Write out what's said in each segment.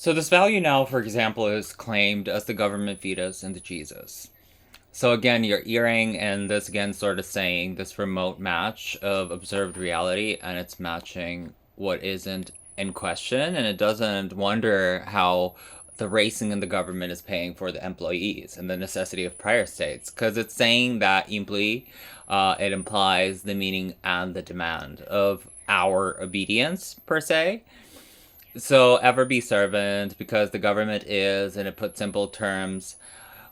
So this value now, for example, is claimed as the government fetus into Jesus. So again, you're earring and this again sort of saying this remote match of observed reality and it's matching what isn't in question, and it doesn't wonder how the racing in the government is paying for the employees and the necessity of prior states, because it's saying that it implies the meaning and the demand of our obedience per se. So ever be servant because the government is, and it puts simple terms,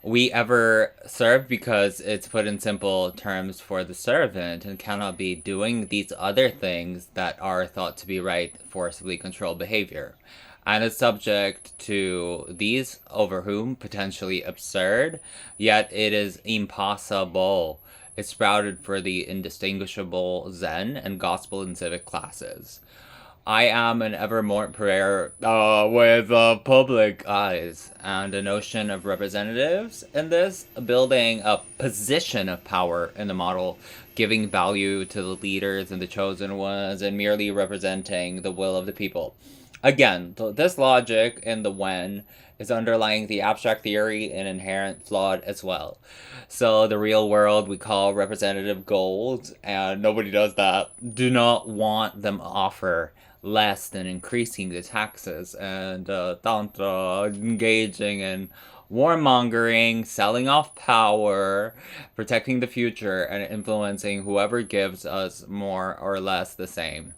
we ever serve because it's put in simple terms for the servant and cannot be doing these other things that are thought to be right, forcibly control behavior. And is subject to these over whom potentially absurd, yet it is impossible. It's sprouted for the indistinguishable Zen and gospel and civic classes. I am an ever more prayer with public eyes and a notion of representatives in this, building a position of power in the model, giving value to the leaders and the chosen ones, and merely representing the will of the people. Again, this logic in the when is underlying the abstract theory and inherent flawed as well. So the real world we call representative goals, and nobody does that, do not want them offer less than increasing the taxes and tantra, engaging in warmongering, selling off power, protecting the future, and influencing whoever gives us more or less the same.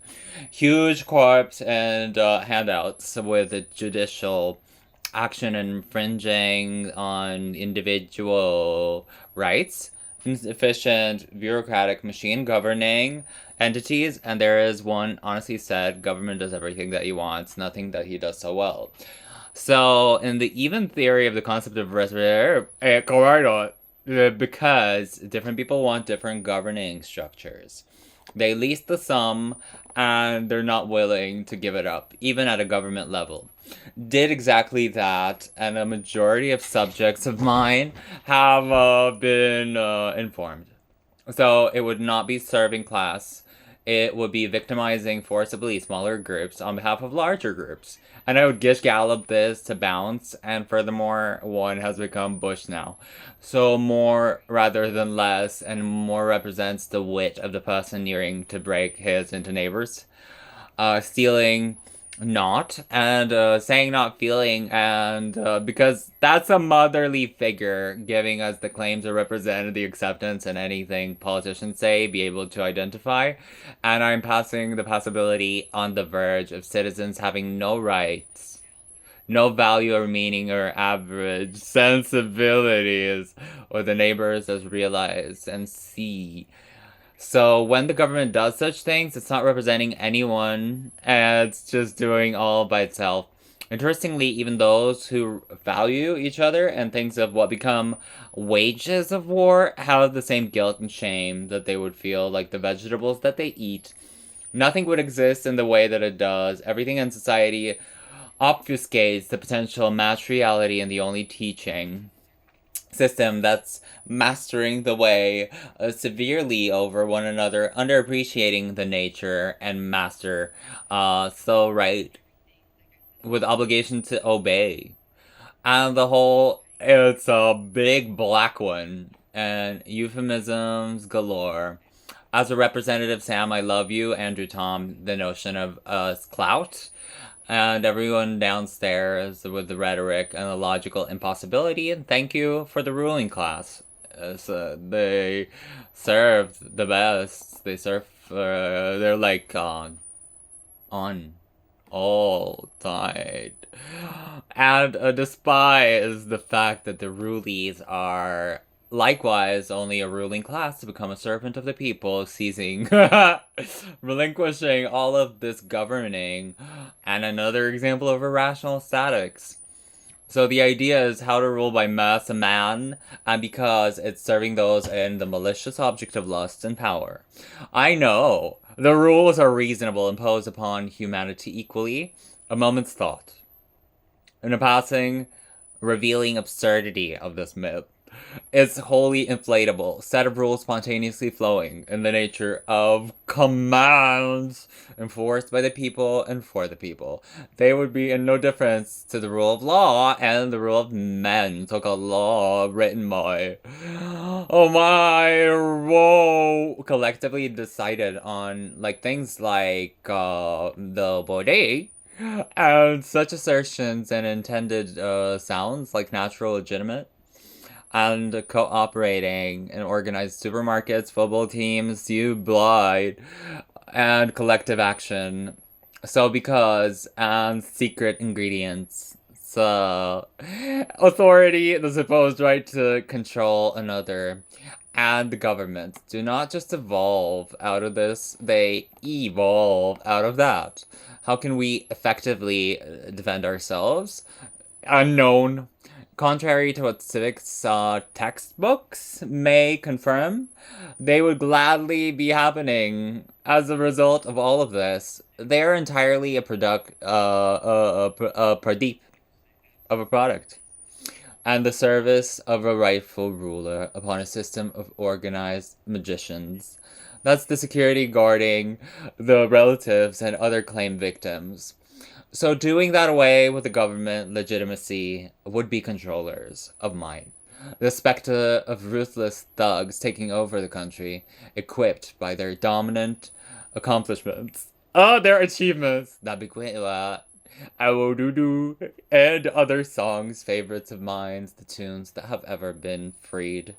Huge corps and handouts with the judicial action infringing on individual rights, insufficient bureaucratic machine governing entities, and there is one honestly said government does everything that he wants, nothing that he does so well. So, in the even theory of the concept of because different people want different governing structures. They lease the sum and they're not willing to give it up, even at a government level. Did exactly that, and a majority of subjects of mine have been informed. So it would not be serving class. It would be victimizing forcibly smaller groups on behalf of larger groups. And I would gish gallop this to bounce, and furthermore, one has become Bush now. So more rather than less, and more represents the wit of the person nearing to break his into neighbors. Stealing not, and saying not feeling, and because that's a motherly figure giving us the claim to represent the acceptance and anything politicians say be able to identify, and I'm passing the possibility on the verge of citizens having no rights, no value or meaning or average sensibilities, or the neighbors as realize and see. So when the government does such things, it's not representing anyone, and it's just doing all by itself. Interestingly, even those who value each other and thinks of what become wages of war have the same guilt and shame that they would feel like the vegetables that they eat. Nothing would exist in the way that it does. Everything in society obfuscates the potential match reality and the only teaching system that's mastering the way severely over one another, underappreciating the nature and master so right with obligation to obey. And the whole, it's a big black one and euphemisms galore. As a representative, Sam, I love you. Andrew Tom, the notion of clout and everyone downstairs with the rhetoric and the logical impossibility. And thank you for the ruling class. They served the best. They serve. They're like on all time. And despise the fact that the rulies are likewise only a ruling class to become a servant of the people, seizing, relinquishing all of this governing, and another example of irrational statics. So the idea is how to rule by mass a man, and because it's serving those in the malicious object of lust and power. I know the rules are reasonable, imposed upon humanity equally. A moment's thought. In a passing, revealing absurdity of this myth. It's wholly inflatable, set of rules spontaneously flowing in the nature of commands enforced by the people and for the people. They would be in no difference to the rule of law and the rule of men, so-called law written by, oh my, whoa, collectively decided on like things like the body. And such assertions and intended sounds like natural, legitimate, and cooperating in organized supermarkets, football teams, you blind, and collective action. So because and secret ingredients. So authority, the supposed right to control another, and the government do not just evolve out of this, they evolve out of that. How can we effectively defend ourselves? Unknown. Contrary to what civics textbooks may confirm, they would gladly be happening as a result of all of this. They are entirely a pradeep of a product, and the service of a rightful ruler upon a system of organized magicians. That's the security guarding the relatives and other claim victims. So doing that away with the government legitimacy would be controllers of mine. The specter of ruthless thugs taking over the country, equipped by their dominant accomplishments. Oh, their achievements! Nabikwela, Awodudu, and other songs, favorites of mine, the tunes that have ever been freed.